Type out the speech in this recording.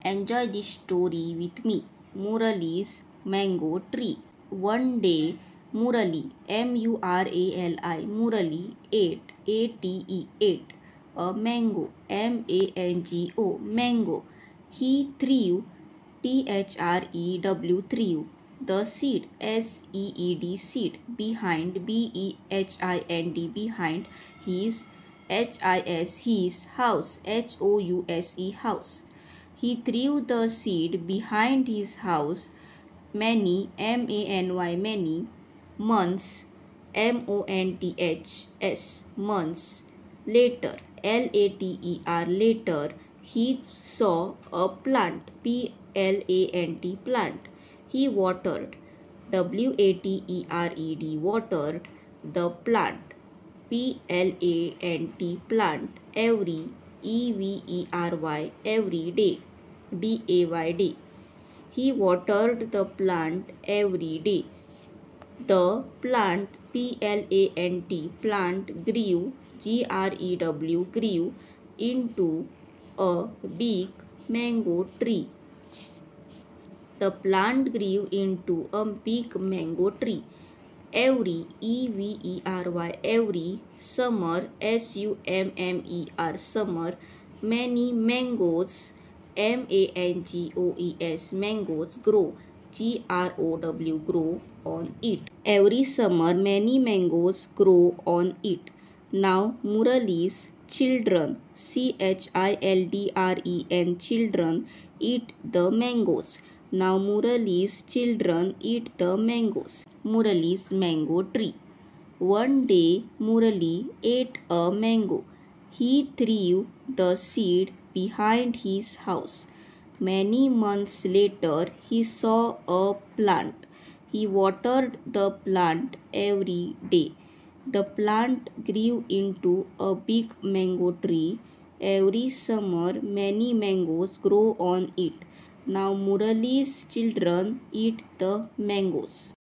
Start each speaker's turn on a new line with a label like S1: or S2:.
S1: Enjoy this story with me. Murali's mango tree. One day, Murali, Murali, Murali ate, A-T-E, ate a mango, M-A-N-G-O, mango. He threw, T-H-R-E-W, threw the seed, S-E-E-D, seed, behind, B-E-H-I-N-D, behind his, H-I-S, his house, H-O-U-S-E, house. He threw the seed behind his house many, M-A-N-Y, many months, M-O-N-T-H-S, months later, L-A-T-E-R, later, he saw a plant, P-L-A-N-T, plant. He watered, W-A-T-E-R-E-D, watered the plant, P-L-A-N-T, plant, every, E-V-E-R-Y, every day, D-A-Y, day. He watered the plant every day. The plant, P-L-A-N-T, plant grew, G-R-E-W, grew into a big mango tree. The plant grew into a big mango tree. Every, E-V-E-R-Y, every summer, S-U-M-M-E-R, summer, many mangoes, M-A-N-G-O-E-S, mangoes grow, G-R-O-W, grow on it. Every summer, many mangoes grow on it. Now, Murali's children, C-H-I-L-D-R-E-N, children, eat the mangoes. Now, Murali's children eat the mangoes. Murali's mango tree. One day, Murali ate a mango. He threw the seed behind his house. Many months later, he saw a plant. He watered the plant every day. The plant grew into a big mango tree. Every summer, many mangoes grow on it. Now, Murali's children eat the mangoes.